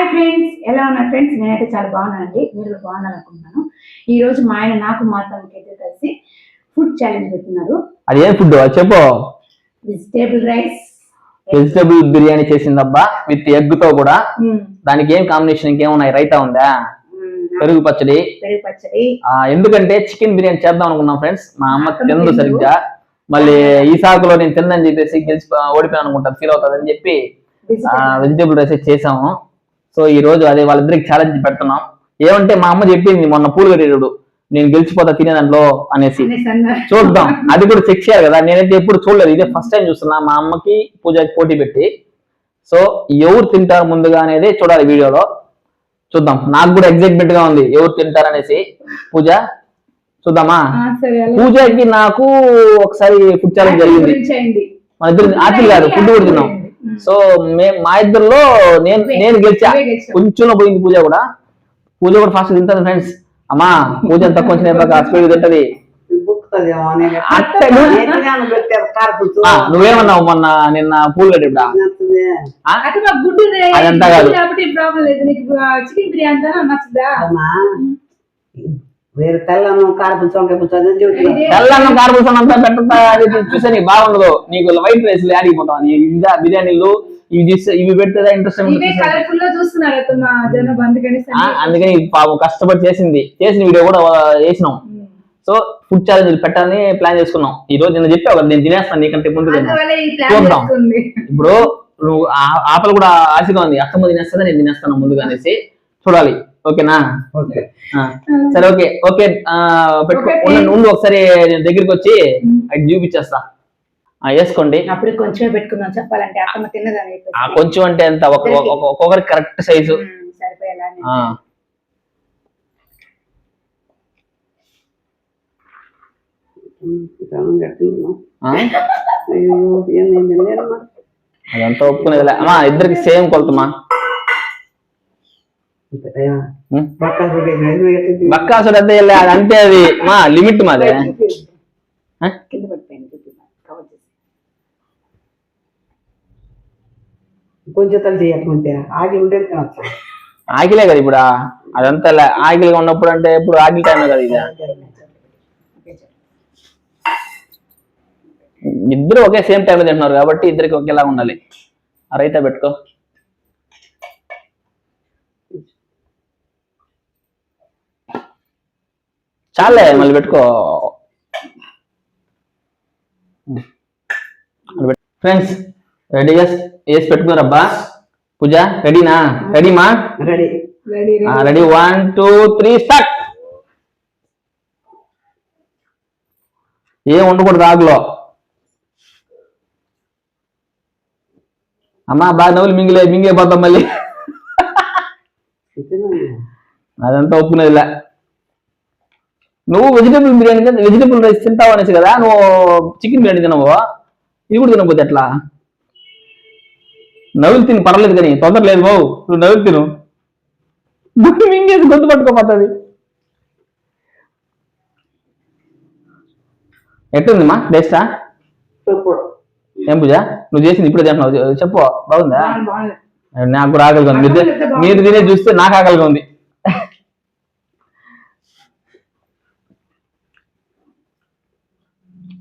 Hi friends, ఎలా ఉన్నారు friends? నేనైతే చాలా బాగున్నానండి. మీరు కూడా బాగున్నారనుకుంటున్నాను. ఈ రోజు మా ఆయన నాకు మా తమ్ముడికి అయితే కలిసి ఫుడ్ ఛాలెంజ్ పెడుతున్నారు. అది ఏం ఫుడ్ చెప్పు. వెజిటేబుల్ రైస్, వెజిటేబుల్ బిర్యానీ చేసిందబ్బా విత్ ఎగ్ తో కూడా. దానికి ఏం కాంబినేషన్ ఇంకేమున్నాయి? రైతా ఉందా, పెరుగు పచ్చడి. ఎందుకంటే చికెన్ బిర్యానీ చేద్దాం అనుకున్నాం ఫ్రెండ్స్. మా అమ్మ తినదు సరిగ్గా, మళ్ళీ ఈ సాకులో నేను తిందని చెప్పేసి గెలిచి ఓడిపోయాను అనుకుంటా, ఫీల్ అవుతుంది అని చెప్పి వెజిటేబుల్ రైస్ చేసాము. సో ఈ రోజు అదే వాళ్ళిద్దరికి ఛాలెంజ్ పెడుతున్నాం. ఏమంటే మా అమ్మ చెప్పింది మొన్న పూలు కట్టేటప్పుడు, నేను గెలిచిపోతా తినే దాంట్లో అనేసి. చూద్దాం, అది కూడా చెక్ చేయాలి కదా. నేనైతే ఎప్పుడు చూడలేదు, ఇదే ఫస్ట్ టైం చూస్తున్నా. మా అమ్మకి పూజకి పోటీ పెట్టి, సో ఎవరు తింటారు ముందుగా అనేది చూడాలి వీడియోలో. చూద్దాం, నాకు కూడా ఎగ్జైట్మెంట్ గా ఉంది ఎవరు తింటారు అనేసి. పూజ చూద్దామా? పూజకి నాకు ఒకసారి ఫుడ్ ఛాలెంజ్ జరిగింది, మన ఇద్దరు ఆపిల్ కాదు ఫుడ్ కూడా తిన్నాం. సో మా ఇద్దరులో నేను గెలిచా, కొంచెంలో పోయింది పూజ కూడా. పూజ కూడా ఫాస్ట్ తింటుంది ఫ్రెండ్స్. అమ్మా పూజ అంత కొంచెం స్పీడ్ తింటది. నువ్వేమన్నావు మొన్న నిన్న పూలు కట్టేప్పుడా? అదంతా కాదు, వేరే తెల్లన్నం కారపులుసు వంకాయ పులుసు తెల్లన్నం కారపులుసు అంతా పెట్టా చూసే నీకు బాగుండదు. నీకు వైట్ రైస్ ఆడిపోతావు. బిర్యానీలు ఇవి పెడితే ఇంట్రెస్ట్. అందుకని పాపం కష్టపడి చేసిన వీడియో కూడా వేసినాం. సో ఫుడ్ ఛాలెంజ్ పెట్టాలని ప్లాన్ చేసుకున్నాం. ఈ రోజు నేను చెప్పావు కదా, నేను తినేస్తాను నీకంటే ముందు. చూద్దాం, ఇప్పుడు నువ్వు ఆపలు కూడా ఆశగా ఉంది, అత్తమ్మ తినేస్తుందా నేను తినేస్తాను ముందుగా అనేసి. చూడాలి, ఓకేనా? సరే ఓకే ఓకే ఉండు, ఒకసారి నేను దగ్గరికి వచ్చి అది చూపించేస్తా. వేసుకోండి. అప్పుడు కొంచెం పెట్టుకున్నాం చెప్పాలంటే, అత్తమ్మ తిన్నదని. కొంచెం అంటే ఎంత, ఒక్కొక్కరికి కరెక్ట్ సైజు సరిపోయేలా. అదంతా ఒప్పుకునేదిలే అమ్మా, ఇద్దరికి సేమ్ కొలతమా. బక్కాసుడు అంతే, అది అంతే, అది మా లిమిట్ మాదే. కొంచెం చేయకుంటే ఆగి ఉండేది తినొచ్చు. ఆకిలే కదా ఇప్పుడు, అదంతా ఆకిలిగా ఉన్నప్పుడు అంటే ఇప్పుడు ఆకిలి టైమే కదా ఇది. ఇద్దరు ఒకే సేమ్ టైంలో తింటున్నారు కాబట్టి ఇద్దరికి ఒకేలా ఉండాలి. రైతా పెట్టుకో. చాలే, మళ్ళీ పెట్టుకో. ఫ్రెండ్స్ రెడీగా వేసి పెట్టుకున్నారబ్బా. పూజ రెడీనా? రెడీమా? Ready 1 2 3 start. ఏం ఉండకూడదు ఆగులో. అమ్మా బాగా నవ్వులు మింగిలే పోతాం మళ్ళీ. అదంతా ఒప్పుకునేదిలే. నువ్వు వెజిటేబుల్ బిర్యానీ వెజిటేబుల్ రైస్ తింటావు అనేసి కదా నువ్వు చికెన్ బిర్యానీ తినవు. ఇది కూడా తినకపోతే ఎట్లా? నవ్వులు తిని పర్లేదు కానీ తొందర లేదు బావు. నువ్వు నవ్వులు తిను, గుడ్డు మింగేసి గొంతు పట్టుకోపోతుంది. ఎట్లుందిమా టేస్టా? ఏం పూజ నువ్వు చేసింది ఇప్పుడే తింటున్నావు, చెప్పు బాగుందా? నాకు కూడా ఆకలిగా ఉంది. మీరు తినే చూస్తే నాకు ఆకలిగా ఉంది.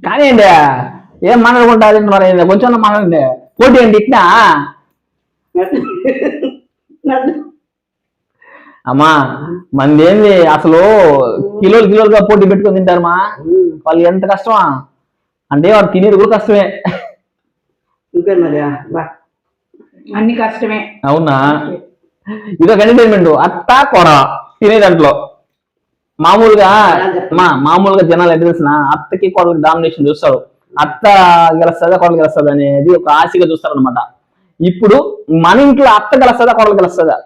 కానీ అండి ఏం మాట్లాడుకుంటా తింటున్నారు, కొంచెం మాట్లాడండి. పోటీ అండి ఇట్లా. అమ్మా మంది ఏంది అసలు, కిలోలుగా పోటీ పెట్టుకొని తింటారమ్మా. వాళ్ళు ఎంత కష్టమా అంటే, వాడు తినేది కూడా కష్టమే. అన్ని కష్టమే. అవునా? ఇదొక ఎంటర్టైన్మెంట్. అత్త కూర తినే దాంట్లో మామూలుగా జనాలు ఎట్లా తెలిసిన అత్తకి కొడుకు డామినేషన్ చూస్తారు. అత్త గెలుస్తుందా కొడలు గెలుస్తుందా అనేది ఒక ఆశగా చూస్తారు అనమాట. ఇప్పుడు మన ఇంట్లో అత్త గెలుస్తుందా కొడలు గెలుస్తుందా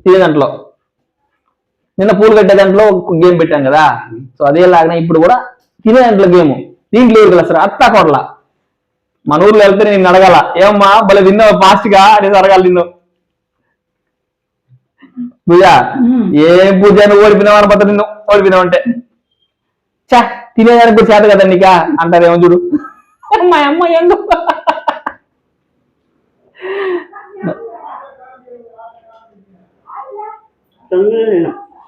తినే దాంట్లో. నిన్న పూలు కట్టే దాంట్లో గేమ్ పెట్టాం కదా, సో అదేలాగా ఇప్పుడు కూడా తినే దాంట్లో గేమ్. దీంట్లో ఎవరు గెలుస్తారు, అత్త కొడల. మన ఊర్లో వెళ్తే నేను అడగాల, ఏమమ్మా భలే తిన్నావు ఫాస్ట్ గా అనేది అడగాలి నిన్ను. పూజ ఏం పూజ నువ్వు ఓడిపోయినావు అనమాట, నిన్ను ఓడిపోయినావు అంటే చా తినేదానికి కూడా చేత కదా నీకా అంటారేమో చూడు. మా అమ్మ ఎందుకు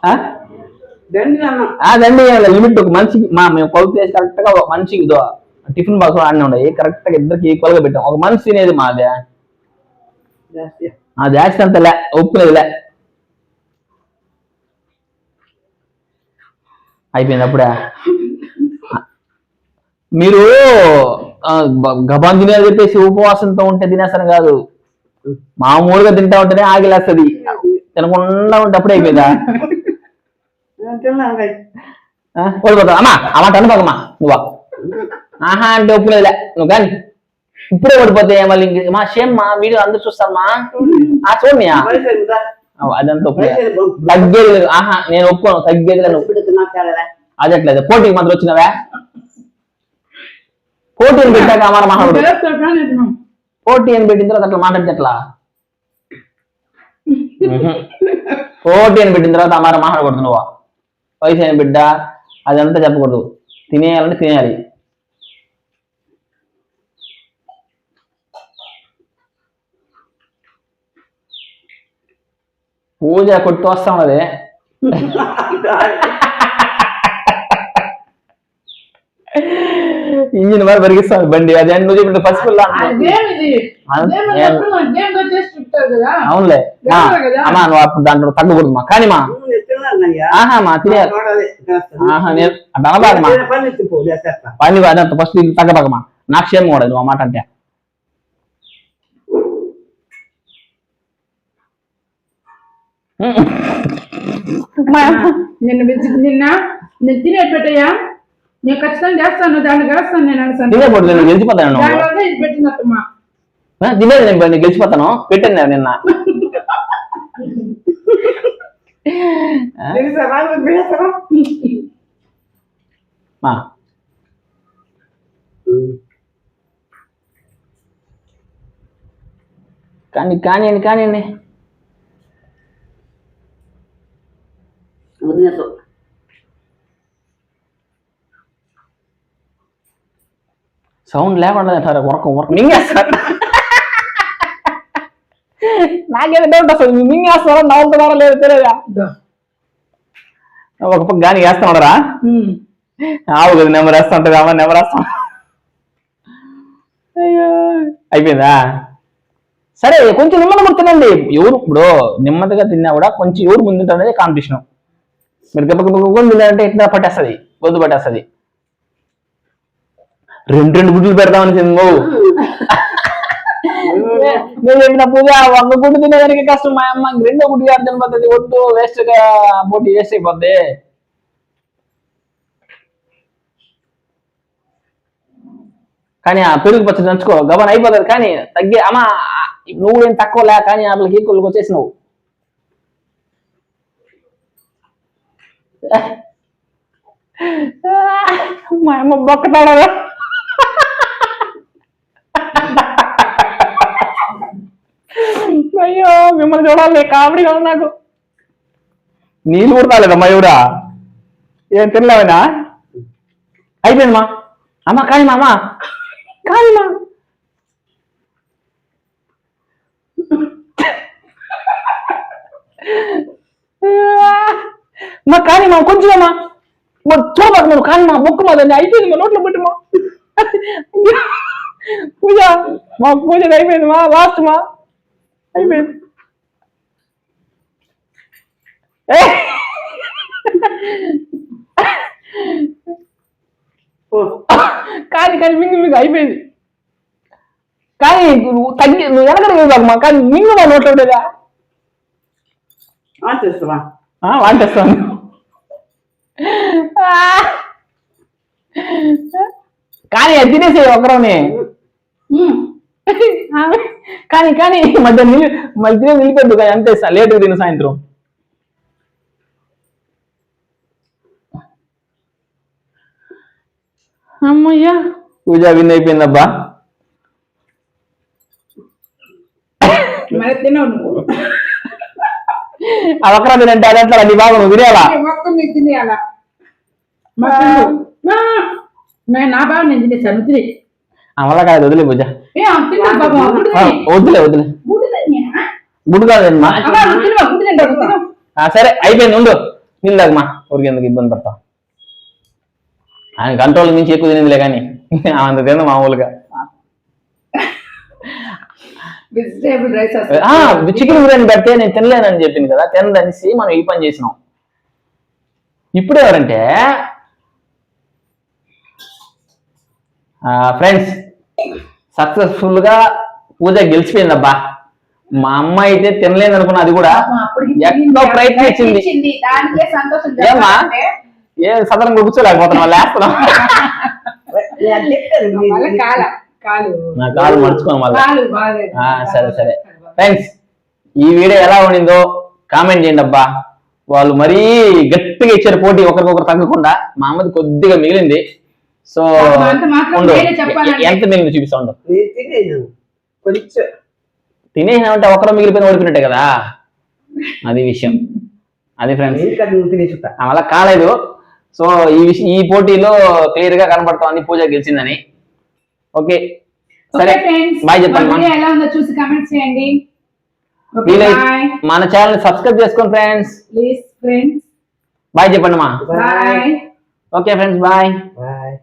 ఆ? అదండి లిమిట్ ఒక మనిషికి మేము కొలుపు చేసి కరెక్ట్ గా ఒక మనిషికి ఇదో టిఫిన్ బాక్స్ అన్నీ ఉన్నాయి కరెక్ట్ గా ఇద్దరికి ఈక్వల్ గా పెట్టాం ఒక మనిషి తినేది మాదే జాస్తి అంత లే ఒప్పులేదులే అయిపోయింది అప్పుడే మీరు గబాన్ తినేది చెప్పేసి ఉపవాసంతో ఉంటే తినేస్తాను కాదు మామూలుగా తింటా ఉంటేనే ఆగిలేస్తుంది తినకుండా ఉంటే అప్పుడే అయిపోయిందా ఓడిపోతావు అమ్మా అమ్మాట అనుకోకమ్మా నువ్వా ఆహా అంటే ఒప్పులేదులే నువ్వు కానీ ఇప్పుడే ఓడిపోతే మళ్ళీ మా షేమ్ మా వీడియో అందరు చూస్తామా చూడనియా అదంతా తగ్గేది లేదు ఆహా నేను ఒప్పుకోను తగ్గేది లేదు అదట్లేదు పోటీకి మాత్రం వచ్చినవా పోటీ అని పెట్టాక అమ్మ మాట్లాడు పోటీ అని పెట్టిన తర్వాత అట్లా మాట్లాడితే ఎట్లా పోటీ అని పెట్టిన తర్వాత అమ్మ మాట్లాడకూడదు నువ్వు వయసు అయిన బిడ్డ అదంతా చెప్పకూడదు తినేయాలంటే తినేయాలి పూజ కొట్టి వస్తా ఉన్నది ఇంజిన్ మరి పెరిగిస్తాను బండి అది అని నువ్వు చెప్పిన పసిపిల్ల అవునులే అమ్మా నువ్వు అప్పుడు దాంట్లో తగ్గకూడదు మా కానీ మా ఆహా మా తినేయాలి ఆహా నేను అట్లా అనబాగమ్మా పని అదంతా ఫస్ట్ తగ్గబాగమ్మా నాకు క్షేమం కూడా నువ్వు ఆ మాట అంటే నిన్న నేను తినే పెట్టయ్యా నేను ఖచ్చితంగా చేస్తాను దాన్ని గెలుస్తాను నేను గెలిచిపోతాను పెట్టినట్టమ్మా తినేది నేను గెలిచిపోతాను పెట్టాను నిన్న కానీ కానివ్వండి కానివ్వండి సౌండ్ లేకుండా వర్క్ మింగేస్తారు నాకేదో డౌట్ అసలు మింగేస్తారా నవ్వుతున్నారా లేదు తెలియదా ఒక పక్క గాని వేస్తున్నాడరా ఆవు కదా నెంబర్ వేస్తా ఉంటుంది అమ్మ నెంబర్ వేస్తా అయ్యో అయిపోయిందా సరే కొంచెం నిమ్మది కూడా తినండి ఎవరు ఇప్పుడు నెమ్మదిగా తిన్నా కూడా కొంచెం ఎవరు ముందుంటారు అనేది కాంపిటీషన్ మీరు గబ్బ తిన్నారంటే ఎట్లా పట్టేస్తుంది వద్దు పట్టేస్తుంది రెండు గుడ్లు పెడతామని నువ్వు నేను చెప్పిన పూజ ఒక గుడ్డు తినేదానికి కష్టం మా అమ్మ రెండో గుడ్డు గారు తినబోతుంది వద్దు వేస్ట్ గా పోటీ వేస్ట్ అయిపోద్ది కానీ ఆ పెరుగు పచ్చడి నంచుకో గబన్ అయిపోతుంది కానీ తగ్గే అమ్మ నువ్వు ఏం తక్కువ లే కానీ వాళ్ళకి ఈక్వల్కి వచ్చేసినావు మా అమ్మ బొక్కతాడా అయ్యో మిమ్మల్ని చూడాలి కామెడీగా ఉంది నాకు నీళ్ళు కూడా రాలేదమ్మా ఎవరా ఏం తినలేవనా అయిపోయింది మా అమ్మ కానీ మా అమ్మ కానీ మా కానీ మా కొంచెమమ్మా చూడబాకు నువ్వు కానీ మా బొక్కు మాదండి అయిపోయింది మా నోట్లో పెట్టి మా పూజ మా పూజ అయిపోయింది మా లాస్ట్ మా అయిపోయింది కానీ కానీ మింగు అయిపోయింది కానీ తగ్గి నువ్వు వెనకడ మా కానీ మింగు మా నోట్లో ఉండేదా వాంటేస్తాను కానీ అది తినేసే ఒకరోని కానీ కానీ మధ్య మళ్ళీ తినే నిలిపెట్టు కానీ అంతే లేటుగా తిన సాయంత్రం అమ్మయ్యా పూజ విన్ అయిపోయిందబ్బా అది ఒకరా తినంటే అది అట్లా నీ బాబు నువ్వు తినేయాలా నా బాగా నేను తినేసాను తినే అమలా కాదు వదిలే పూజ వదిలే వదిలే గుడి కాదమ్మా సరే అయిపోయింది, ఉండు నీళ్ళదాగమా, ఊరికి ఎందుకు ఇబ్బంది పడతాం. ఆయన కంట్రోల్ నుంచి ఎక్కువ తినేదిలే కానీ అంత తింది మామూలుగా. వెజిటేబుల్ రైస్ చికెన్ బిర్యానీ పెడితే నేను తినలేనని చెప్పింది కదా, తినదనేసి మనం ఈ పని చేసినాం. ఇప్పుడు ఎవరంటే ఫ్రెండ్స్ సక్సెస్ఫుల్ గా పూజ గెలిచిపోయిందబ్బా. మా అమ్మ అయితే తినలేదు అనుకున్నా, అది కూడా ఎంతో ప్రయత్నించింది. దానికే సంతోషం. ఏమ్మా ఏ సదరంగా కూర్చోలేకపోతున్నాం, లేస్తున్నాం. నా కాలు మర్చుకోను మళ్ళీ. సరే సరే ఫ్రెండ్స్, ఈ వీడియో ఎలా ఉండిందో కామెంట్ చేయండి అబ్బా. వాళ్ళు మరీ గట్టిగా ఇచ్చారు పోటీ, ఒకరికొకరు తగ్గకుండా. మా అమ్మది కొద్దిగా మిగిలింది. సో ఎంత మిగిలింది చూపిస్తా ఉండు. తినేసినామంటే ఒకరు మిగిలిపోయిన ఓడిపోయినట్టే కదా, అది విషయం. అది ఫ్రెండ్స్, అలా కాలేదు. సో ఈ పోటీలో క్లియర్ గా కనబడతామని పూజ గెలిచిందని. ఓకే సరే, బాయ్ చెప్పండి. ఎలా ఉందో చూసి కామెంట్ చేయండి. మన ఛానల్ సబ్స్క్రైబ్ చేసుకోండి ఫ్రెండ్స్. ప్లీజ్ ఫ్రెండ్స్, బాయ్ చెప్పండి మా. Bye. Okay friends, bye. Bye.